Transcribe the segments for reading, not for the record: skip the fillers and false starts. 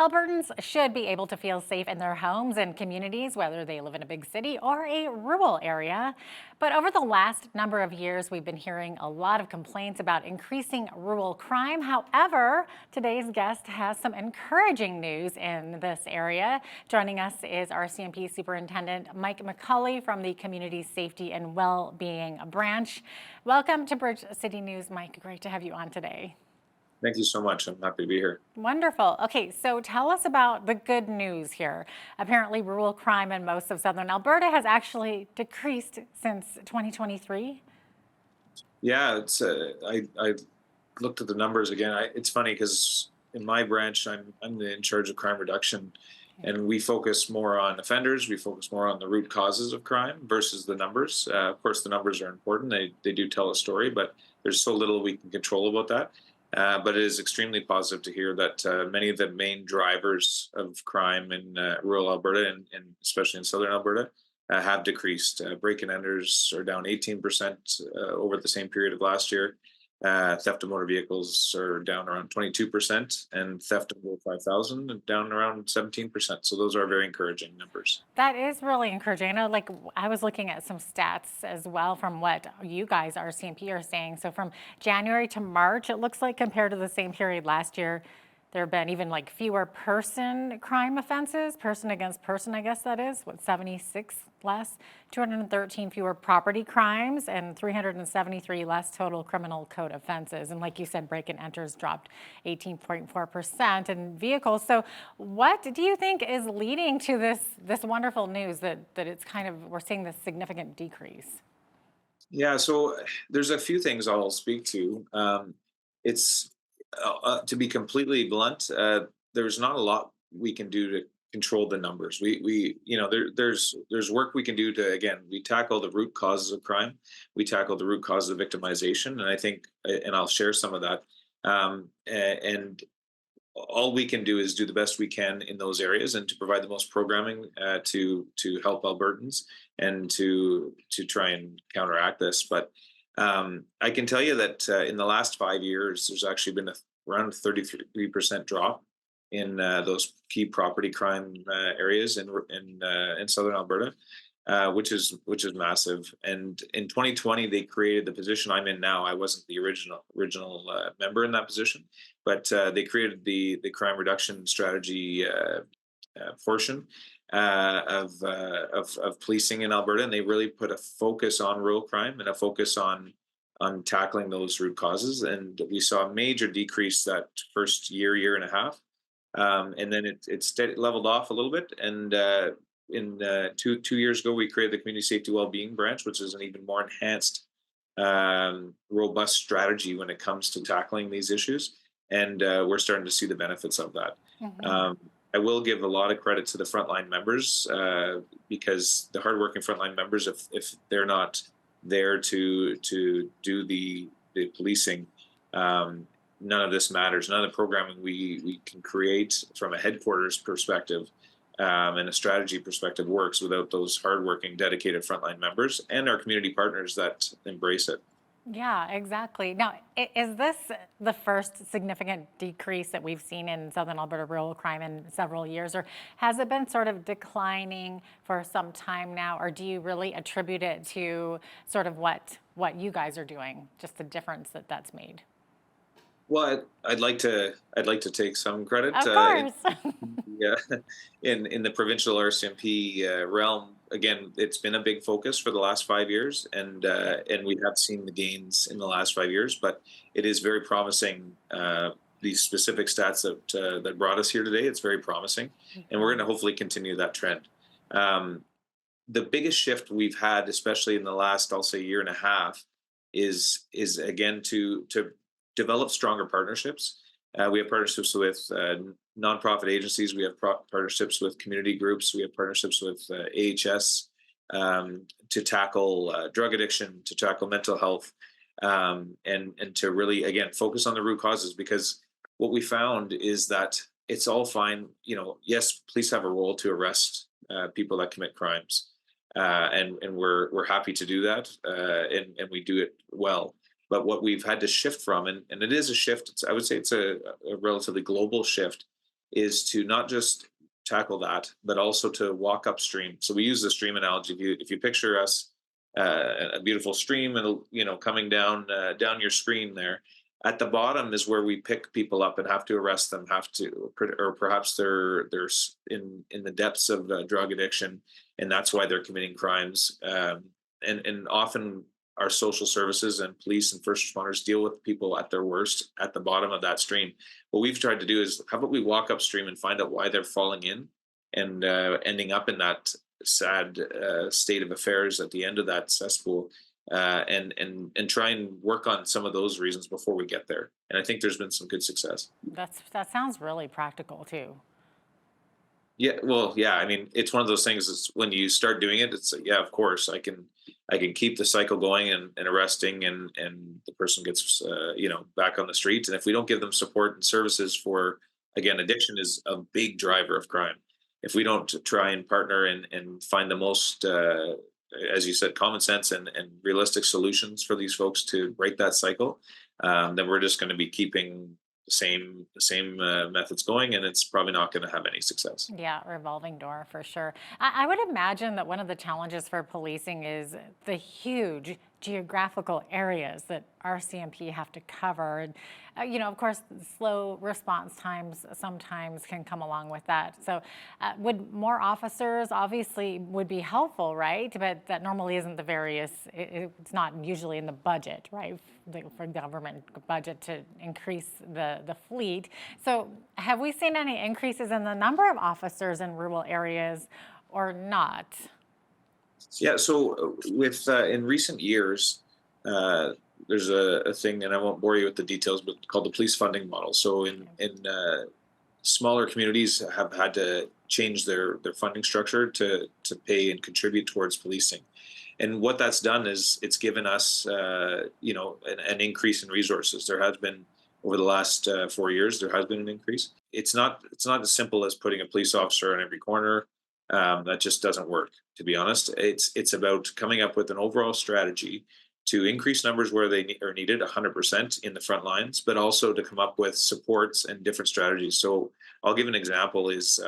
Albertans should be able to feel safe in their homes and communities, whether they live in a big city or a rural area. But over the last number of years, we've been hearing a lot of complaints about increasing rural crime. However, today's guest has some encouraging news in this area. Joining us is our CMP Superintendent Mike McCauley from the Community Safety and Well-Being Branch. Welcome to Bridge City News, Mike. Great to have you on today. Thank you so much. I'm happy to be here. Wonderful. Okay, so tell us about the good news here. Apparently, rural crime in most of southern Alberta has actually decreased since 2023. Yeah, I looked at the numbers again. It's funny because in my branch, I'm in charge of crime reduction, and we focus more on offenders. We focus more on the root causes of crime versus the numbers. Of course, the numbers are important. They do tell a story, but there's so little we can control about that. But it is extremely positive to hear that many of the main drivers of crime in rural Alberta and especially in southern Alberta have decreased. Break-in enters are down 18% over the same period of last year. Theft of motor vehicles are down around 22%, and theft of over 5,000 down around 17%. So those are very encouraging numbers. That is really encouraging. I know, I was looking at some stats as well from what you guys, our CMP, are saying. So from January to March, it looks like compared to the same period last year, there have been even fewer person crime offenses, person against person, I guess that is, 76 less, 213 fewer property crimes, and 373 less total criminal code offenses. And like you said, break-in enters dropped 18.4% in vehicles. So what do you think is leading to this wonderful news that it's we're seeing this significant decrease? Yeah, so there's a few things I'll speak to. It's to be completely blunt, there's not a lot we can do to control the numbers. There's work we can do to, again, we tackle the root causes of crime, we tackle the root causes of victimization, and I think, and I'll share some of that. And all we can do is do the best we can in those areas and to provide the most programming to help Albertans and to try and counteract this. But I can tell you that in the last 5 years, there's actually been around 33% drop in those key property crime areas in southern Alberta, which is massive. And in 2020, they created the position I'm in now. I wasn't the original member in that position, but they created the crime reduction strategy portion of policing in Alberta, and they really put a focus on rural crime and a focus on tackling those root causes. And we saw a major decrease that first year and a half, and then it leveled off a little bit. And in 2 years ago, we created the Community Safety Wellbeing Branch, which is an even more enhanced, robust strategy when it comes to tackling these issues. And we're starting to see the benefits of that. Mhm. I will give a lot of credit to the frontline members because the hardworking frontline members, if they're not there to do the policing, none of this matters. None of the programming we can create from a headquarters perspective and a strategy perspective works without those hardworking, dedicated frontline members and our community partners that embrace it. Yeah, exactly. Now, is this the first significant decrease that we've seen in Southern Alberta rural crime in several years, or has it been sort of declining for some time now, or do you really attribute it to sort of what you guys are doing, just the difference that's made? Well, I'd like to take some credit Of course. yeah, in the provincial RCMP realm. Again, it's been a big focus for the last 5 years, and we have seen the gains in the last 5 years. But it is very promising. These specific stats that brought us here today, it's very promising, and we're going to hopefully continue that trend. Um, the biggest shift we've had, especially in the last, I'll say, year and a half, is again to develop stronger partnerships. We have partnerships with nonprofit agencies. We have partnerships with community groups. We have partnerships with AHS to tackle drug addiction, to tackle mental health, and to really again focus on the root causes. Because what we found is that it's all fine. Yes, police have a role to arrest people that commit crimes, and we're happy to do that, and we do it well. But what we've had to shift from, and it is a shift. I would say it's a relatively global shift, is to not just tackle that, but also to walk upstream. So we use the stream analogy. If you picture us, a beautiful stream, and coming down your screen there. At the bottom is where we pick people up and have to arrest them, or perhaps they're in the depths of drug addiction, and that's why they're committing crimes. And often our social services and police and first responders deal with people at their worst at the bottom of that stream. What we've tried to do is, how about we walk upstream and find out why they're falling in and ending up in that sad state of affairs at the end of that cesspool, and try and work on some of those reasons before we get there. And I think there's been some good success. That sounds really practical too. Yeah, well, yeah. I mean, it's one of those things. It's when you start doing it, it's like, yeah, of course, I can keep the cycle going, and arresting, and the person gets back on the streets. And if we don't give them support and services for, again, addiction is a big driver of crime. If we don't try and partner and find the most, as you said, common sense and realistic solutions for these folks to break that cycle, then we're just going to be keeping the same methods going, and it's probably not going to have any success. Yeah, revolving door for sure. I would imagine that one of the challenges for policing is the huge geographical areas that RCMP have to cover. And, of course, slow response times sometimes can come along with that. So, would more officers obviously would be helpful, right? But that normally isn't it's not usually in the budget, right? For government budget to increase the fleet. So have we seen any increases in the number of officers in rural areas or not? Yeah. So with in recent years, there's a thing, and I won't bore you with the details, but called the police funding model. So in smaller communities have had to change their funding structure to pay and contribute towards policing. And what that's done is it's given us, an increase in resources. There has been, over the last 4 years, there has been an increase. It's not as simple as putting a police officer in every corner. That just doesn't work. To be honest, it's about coming up with an overall strategy to increase numbers where are needed 100% in the front lines, but also to come up with supports and different strategies. So I'll give an example: is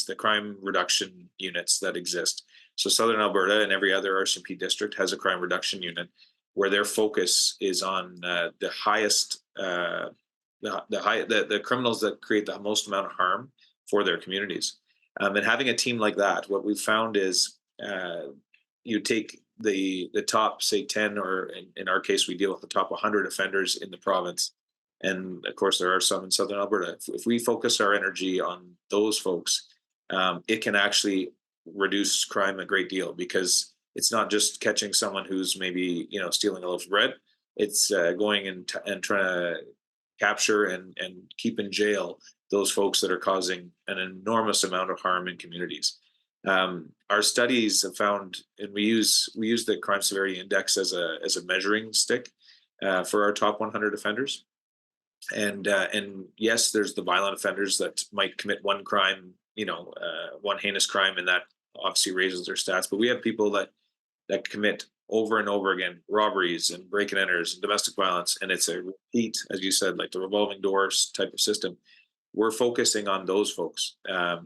the crime reduction units that exist. So Southern Alberta and every other RCMP district has a crime reduction unit where their focus is on the highest, the criminals that create the most amount of harm for their communities. And having a team like that, what we've found is, you take the top, say, 10, or in our case, we deal with the top 100 offenders in the province. And of course, there are some in Southern Alberta. If we focus our energy on those folks, it can actually reduce crime a great deal, because it's not just catching someone who's maybe stealing a loaf of bread. It's going and trying to capture and keep in jail those folks that are causing an enormous amount of harm in communities. Our studies have found, and we use the crime severity index as a measuring stick for our top 100 offenders. And yes, there's the violent offenders that might commit one crime, one heinous crime, and that obviously raises their stats. But we have people that commit over and over again robberies and break and enters and domestic violence, and it's a repeat, as you said, like the revolving doors type of system. We're focusing on those folks,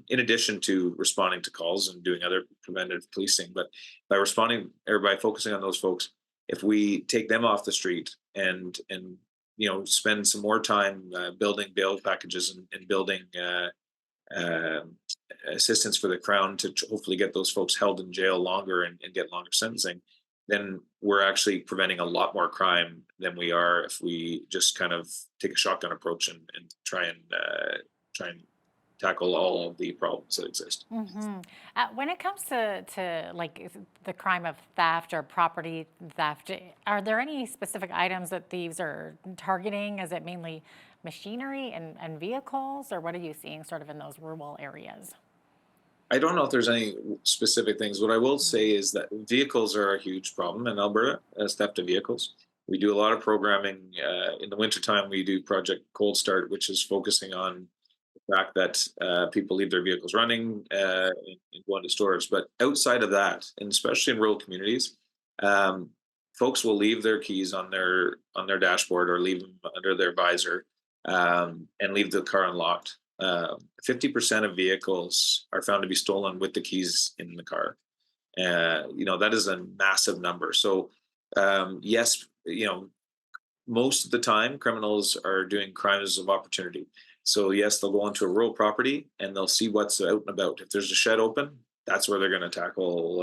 in addition to responding to calls and doing other preventive policing. But by responding, or by focusing on those folks, if we take them off the street and spend some more time building bail packages and building um assistance for the crown to hopefully get those folks held in jail longer and get longer sentencing, then we're actually preventing a lot more crime than we are if we just kind of take a shotgun approach and try and tackle all of the problems that exist. When it comes to the crime of theft or property theft, are there any specific items that thieves are targeting? Is it mainly machinery and vehicles, or what are you seeing sort of in those rural areas? I don't know if there's any specific things. What I will say is that vehicles are a huge problem in Alberta, as theft of vehicles. We do a lot of programming. In the wintertime, we do Project Cold Start, which is focusing on the fact that people leave their vehicles running and go into stores. But outside of that, and especially in rural communities, um, folks will leave their keys on their dashboard, or leave them under their visor, and leave the car unlocked. 50% of vehicles are found to be stolen with the keys in the car. That is a massive number. So, yes, most of the time criminals are doing crimes of opportunity. So yes, they'll go onto a rural property and they'll see what's out and about. If there's a shed open, that's where they're going to tackle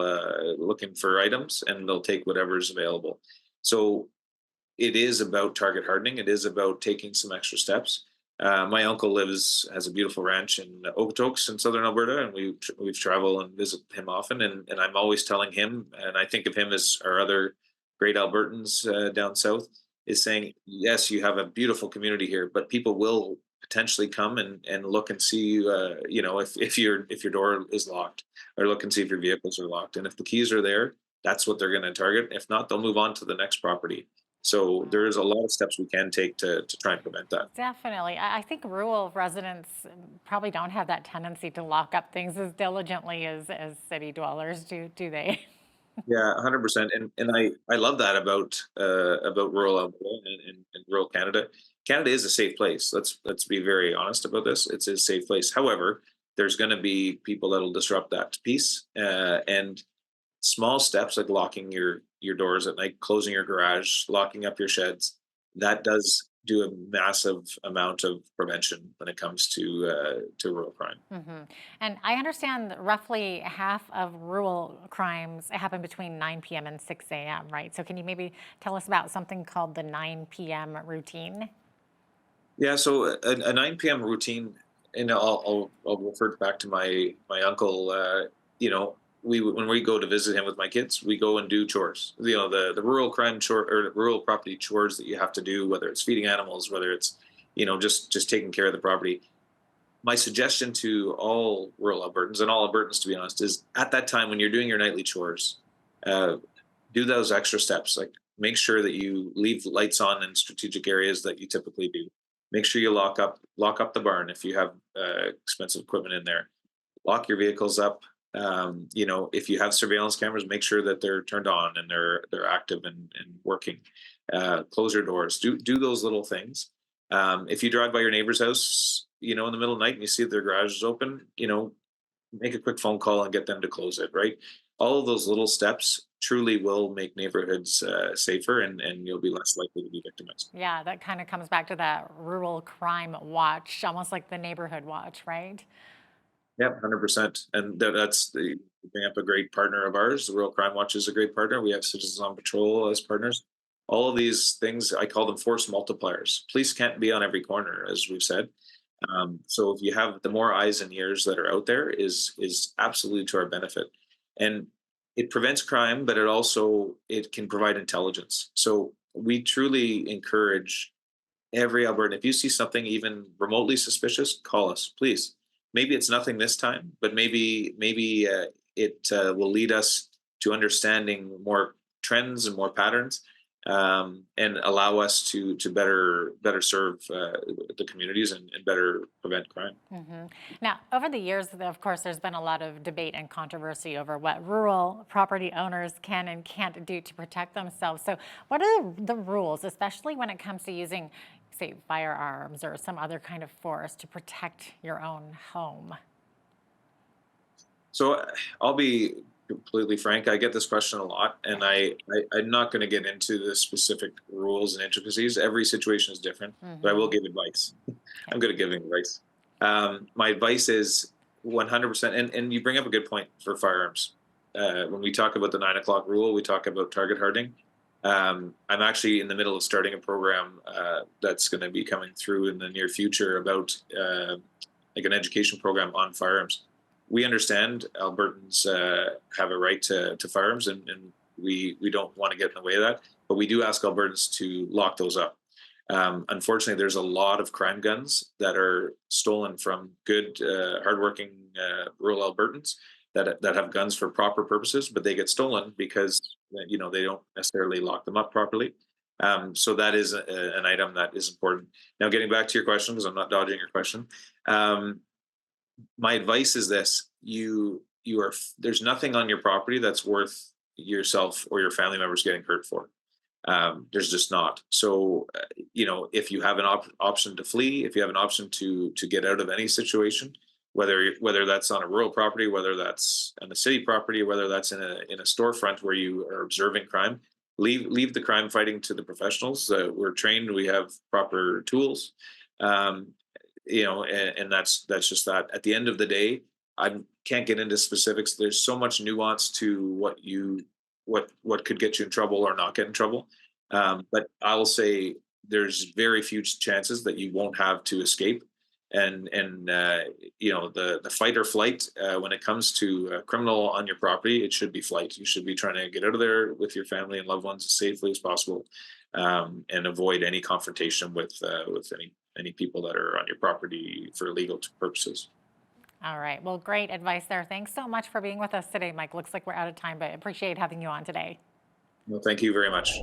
looking for items, and they'll take whatever's available. So it is about target hardening. It is about taking some extra steps. My uncle has a beautiful ranch in Okotoks in southern Alberta, and we've traveled and visit him often. And I'm always telling him, and I think of him as our other great Albertans down south, is saying, yes, you have a beautiful community here, but people will potentially come and look and see, if your door is locked, or look and see if your vehicles are locked. And if the keys are there, that's what they're going to target. If not, they'll move on to the next property. So there's a lot of steps we can take to try and prevent that. Definitely. I think rural residents probably don't have that tendency to lock up things as diligently as city dwellers do they? Yeah, 100%. And I love that about rural Alberta and rural Canada. Canada is a safe place. Let's be very honest about this. It's a safe place. However, there's going to be people that'll disrupt that peace, and small steps like locking your doors at night, closing your garage, locking up your sheds, that does do a massive amount of prevention when it comes to rural crime. And I understand that roughly half of rural crimes happen between 9 p.m. and 6 a.m., right? So can you maybe tell us about something called the 9 p.m. routine? Yeah, so a 9 p.m. routine, and I'll refer back to my uncle. You know, when we go to visit him with my kids, we go and do chores. The rural crime chore, or rural property chores that you have to do, whether it's feeding animals, whether it's just taking care of the property. My suggestion to all rural Albertans, and all Albertans to be honest, is at that time when you're doing your nightly chores, uh, do those extra steps. Like, make sure that you leave lights on in strategic areas that you typically do. Make sure you lock up the barn if you have expensive equipment in there. Lock your vehicles up. If you have surveillance cameras, make sure that they're turned on and they're active and working. Close your doors. Do those little things. If you drive by your neighbor's house, in the middle of the night and you see that their garage is open, make a quick phone call and get them to close it. Right. All of those little steps truly will make neighborhoods safer, and you'll be less likely to be victimized. Yeah, that kind of comes back to that rural crime watch, almost like the neighborhood watch, right? Yeah, 100%. And you bring up a great partner of ours. The Rural Crime Watch is a great partner. We have Citizens on Patrol as partners. All of these things, I call them force multipliers. Police can't be on every corner, as we've said. So if you have the more eyes and ears that are out there, is absolutely to our benefit. And it prevents crime, but it can provide intelligence. So we truly encourage every Albertan. If you see something even remotely suspicious, call us, please. Maybe it's nothing this time, but maybe it will lead us to understanding more trends and more patterns, and allow us to better serve the communities, and better prevent crime. Now, over the years, of course, there's been a lot of debate and controversy over what rural property owners can and can't do to protect themselves. So, what are the rules, especially when it comes to using, say, firearms or some other kind of force to protect your own home? So I'll be completely frank. I get this question a lot, and I'm not going to get into the specific rules and intricacies. Every situation is different, but I will give advice. I'm good at giving advice. My advice is 100%. And you bring up a good point for firearms. When we talk about the 9 o'clock rule, we talk about target hardening. I'm actually in the middle of starting a program that's going to be coming through in the near future about like an education program on firearms. We understand Albertans have a right to firearms, and we don't want to get in the way of that. But we do ask Albertans to lock those up. Unfortunately, there's a lot of crime guns that are stolen from good, hardworking rural Albertans that have guns for proper purposes, but they get stolen because they don't necessarily lock them up properly. So that is an item that is important. Now, getting back to your question, because I'm not dodging your question. My advice is this: there's nothing on your property that's worth yourself or your family members getting hurt for. There's just not. So, if you have an option to flee, if you have an option to get out of any situation, whether that's on a rural property, whether that's on a city property, whether that's in a storefront where you are observing crime, leave the crime fighting to the professionals. We're trained. We have proper tools. Um, and that's just that. At the end of the day, I can't get into specifics. There's so much nuance to what could get you in trouble or not get in trouble. But I'll say there's very few chances that you won't have to escape. And the fight or flight, when it comes to a criminal on your property, it should be flight. You should be trying to get out of there with your family and loved ones as safely as possible, and avoid any confrontation with any people that are on your property for legal purposes. All right. Well, great advice there. Thanks so much for being with us today, Mike. Looks like we're out of time, but appreciate having you on today. Well, thank you very much.